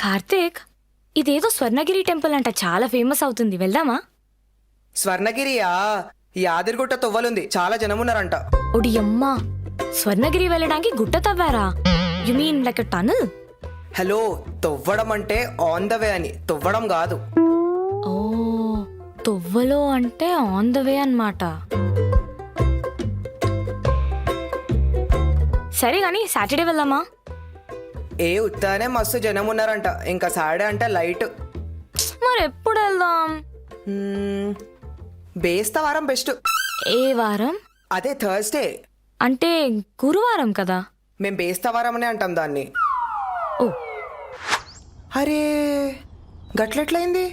కార్తీక్, ఇదేదో స్వర్ణగిరి టెంపుల్ అంట, చాలా ఫేమస్ అవుతుంది, వెళ్దామా? స్వర్ణగిరియా? యాదిరిగుట్ట తొవ్వలుంది, చాలా జనం ఉన్నారంట. ఒడి అమ్మా, స్వర్ణగిరి వెళ్ళడానికి గుట్ట తవ్వారా? You mean like a tunnel? Hello, తొవ్వడం అంటే ఆన్ ద వే అని, తొవ్వడం కాదు. ఓ, తొవ్వలో అంటే ఆన్ ద వే అన్నమాట. సరే గాని సాటర్డే వెళ్దామా? ఏ ఉత్తానే మస్తు జనం ఉన్నారంట, ఇంకా సాడే అంటే లైట్. మరి ఎప్పుడు వెళ్దాం? బేస్తవారం బెస్ట్. ఏ వారం? అదే థర్స్డే. అంటే గురువారం కదా. మేం బేస్తవారం అనే అంటాం దాన్ని. ఓ, అరే గట్లెట్లయింది?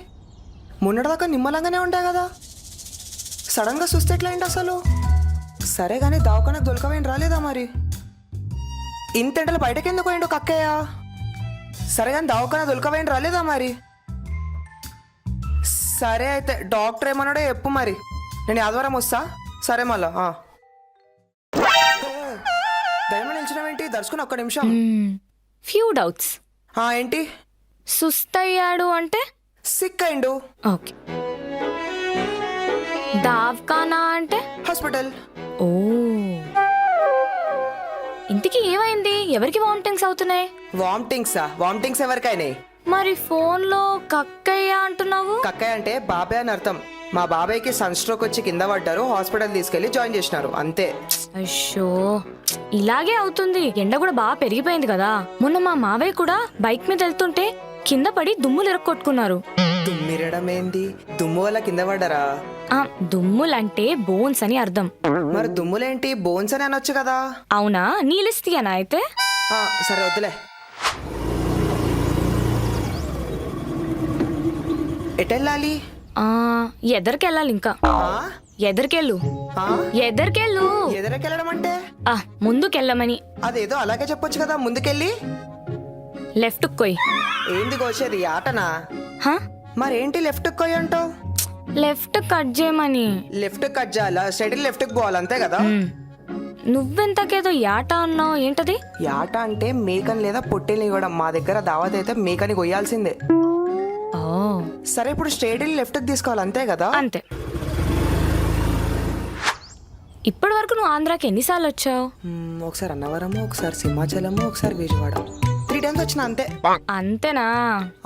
మొన్నటిదాకా నిమ్మలంగానే ఉంటాయి కదా, సడన్గా చూస్తే ఎట్లయింది అసలు? సరే కానీ దావకానకు దొరకవేం రాలేదా మరి? ఇంతెంటలు బయటకి ఎందుకు పోయిండు కక్కయ్య? సరే కానీ దావకాన దొరకవేం రాలేదా మరి? సరే అయితే డాక్టర్ ఏమన్నాడో చెప్పు మరి, నేను ఆదివారం వస్తా. సరే మళ్ళా దయమ నిలిచినవేంటి? దర్శకుని ఒక్క నిమిషం. Few doubts. ఏంటి? సుస్తయ్యాడు అంటే సిక్ అయిండు. ఓకే. దావ్కానా అంటే హాస్పిటల్. ఓ, ఇంటికి ఏమైంది? ఎవరికి వామిటింగ్స్ అవుతున్నాయి? వామిటింగ్స్ ఎవరికైనాయి? మరి ఫోన్ లో కక్కయ్య అంటున్నావు? కక్కయ్య అంటే బాబాయ్ అని అర్థం. మా బాబాయ్కి సన్ స్ట్రోక్ వచ్చి కింద పడ్డారు, హాస్పిటల్ తీసుకెళ్లి జాయిన్ చేసినారు, అంతే. అయ్యో, ఇలాగే అవుతుంది. ఎండ కూడా బాగా పెరిగిపోయింది కదా. మొన్న మా మావయ్య కూడా బైక్ మీద వెళ్తుంటే కింద పడి దుమ్ములు ఇరక్కొట్టుకున్నారు. దుమ్మిరడం ఏంది? దుమ్ము వల్ల కింద పడ్డారా? దుమ్ములంటే బోన్స్ అని అర్థం. మరి దుమ్ములేంటి? బోన్స్ అని అనొచ్చు కదా. అవునా? నీ లిస్ట్ తీయనా అయితే? సరే వద్దులే. ఎటెళ్ళాలి? ఎదరికెళ్ళాలి. ఇంకా ఎదరికెళ్ళు. ఎదరికెళ్ళడం అంటే ముందుకెళ్ళమని. అదేదో అలాగే చెప్పొచ్చు కదా, ముందుకెళ్ళి లెఫ్ట్ కొయ్. ఏంది కోసేది? ఆటనా? మరేంటి లెఫ్ట్ కొయ్యి అంటావు? లెఫ్ట్ కట్ చేయమని. లెఫ్ట్ కట్ చేయాలా? స్ట్రైట్ లెఫ్ట్ కి పోవాలి, అంతే కదా. నువ్వెంతకేదో యాట అన్నావు, ఏంటది? యాట అంటే మేకని లేదా పొట్టేని ఇవ్వడం. మా దగ్గర దావత్ అయితే మేకని కొయ్యాల్సిందే. సరే, ఇప్పుడు స్ట్రైట్ లెఫ్ట్ కి తీసుకోవాలి, అంతే కదా. అంతే. ఇప్పటి వరకు నువ్వు ఆంధ్రాకి ఎన్నిసార్లు వచ్చావు? ఒకసారి అన్నవరము, ఒకసారి సింహాచలము, ఒకసారి విజయవాడ. 3 times వచ్చిన, అంతే. అంతేనా?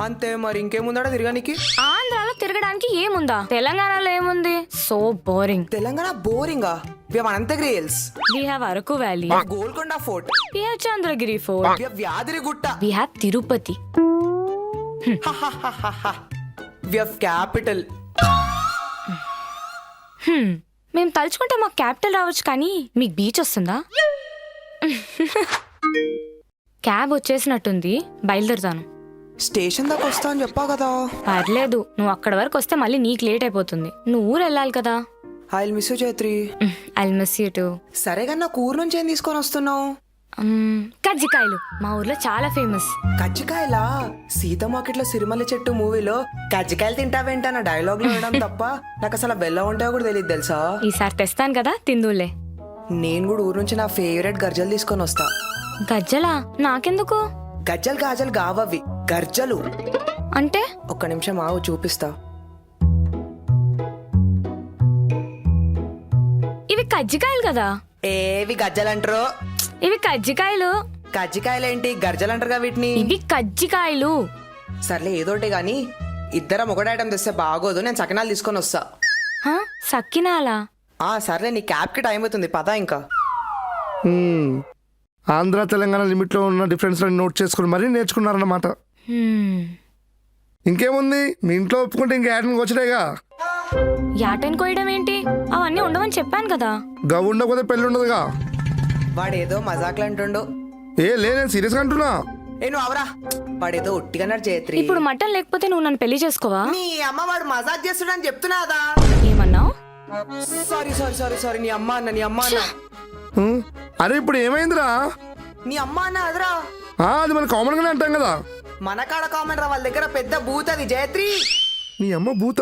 అంతే. మరి ఇంకేముందా తిరగడానికి? ఆంధ్రాలో తిరగడానికి ఏముందా? తెలంగాణలో ఏముంది? So boring. తెలంగాణ బోరింగా? We have Ananthagiri hills, we have Araku valley, Golconda fort, we have Chandragiri fort, we have Yadagirigutta, we have Tirupati, we have capital. మేము తలుచుకుంటే మాకు క్యాపిటల్ రావచ్చు, కానీ మీకు బీచ్ వస్తుందా? క్యాబ్ వచ్చేసినట్టుంది, బయలుదేరుతాను. స్టేషన్ దాకా వస్తా అని చెప్పావు కదా. పర్లేదు, నువ్వు అక్కడ వరకు వస్తే మళ్ళీ నీకు లేట్ అయిపోతుంది. నువ్వు ఊరు వెళ్ళాలి కదా. I will miss you Chaitri. I will miss you to. సరే కానీ నాకు ఊరు నుంచి ఏం తీసుకొని వస్తున్నావు? కజ్జికాయలు మా ఊర్లో చాలా ఫేమస్. కజ్జికాయలా? సీత మార్కెట్ లో సిరిమల్లి చెట్టు మూవీలో కజ్జికాయలు తింటావేంటన్న డైలాగ్ లో వేయడం తప్ప నాకు అసలు బెల్లం ఉంటాయో కూడా తెలియదు తెలుసా. ఈసారి తెస్తాను కదా, తిందులే. నేను కూడా ఊరు నుంచి నా ఫేవరెట్ గర్జలు తీసుకొని వస్తా. గజ్జలా? నాకెందుకు? గజ్జలు గాజలు కావవి, గర్జలు అంటే. ఒక్క నిమిషం ఆవు, చూపిస్తా. ఇవి కజ్జికాయలు కదా. ఏవి గజ్జలు అంటారు? ఇవి కజ్జికాయలు. కజ్జికాయలేంటి? గర్జలు అంటారుగా వీటిని. ఇవి కజ్జికాయలు. సర్లే ఏదోటి గాని, ఇద్దరం ఒకటి ఐటమ్ తెస్తే బాగోదు. నేను సకినాలు తీసుకొని వస్తా. సక్కినాలా? సర్లే, నీ క్యాబ్ కి టైం అవుతుంది, పదా ఇంకా. ఆంధ్ర తెలంగాణ లిమిట్లో ఉన్న డిఫరెన్స్ నోట్ చేసుకుని మరీ నేర్చుకున్నారన్నమాట. ఇంకేముంది, మీ ఇంట్లో ఒప్పుకుంటే ఇంకా యాటన్ వచ్చాయిగా. యాటన్ కోయడం ఏంటి? అవన్నీ ఉండవని చెప్పాను కదా. గవ్ ఉండకపోతే పెళ్ళి ఉండదుగా. వాడేదో మజాక్లు అంటుండు. నేను సీరియస్గా అంటున్నా. నువ్వు అవరా, వాడేదో ఒట్టిగా చేత్రి. ఇప్పుడు మటన్ లేకపోతే నువ్వు నన్ను పెళ్లి చేసుకోవా? నీ అమ్మ వాడు మజాక్ చేస్తుడని చెప్తున్నాదా? ఏమన్నావు? సారీ సారీ సారీ సారీ, నీ అమ్మ అన్న, నీ అమ్మ అన్న. అరే ఇప్పుడు ఏమైందిరా? నీ అమ్మ అన్న అదరా. అది మన కామన్ గానే అంటాం కదా. మన కాడ కామన్ రా, వాళ్ళ దగ్గర పెద్ద బూత్ అది, జయత్రి. నీ అమ్మ భూత.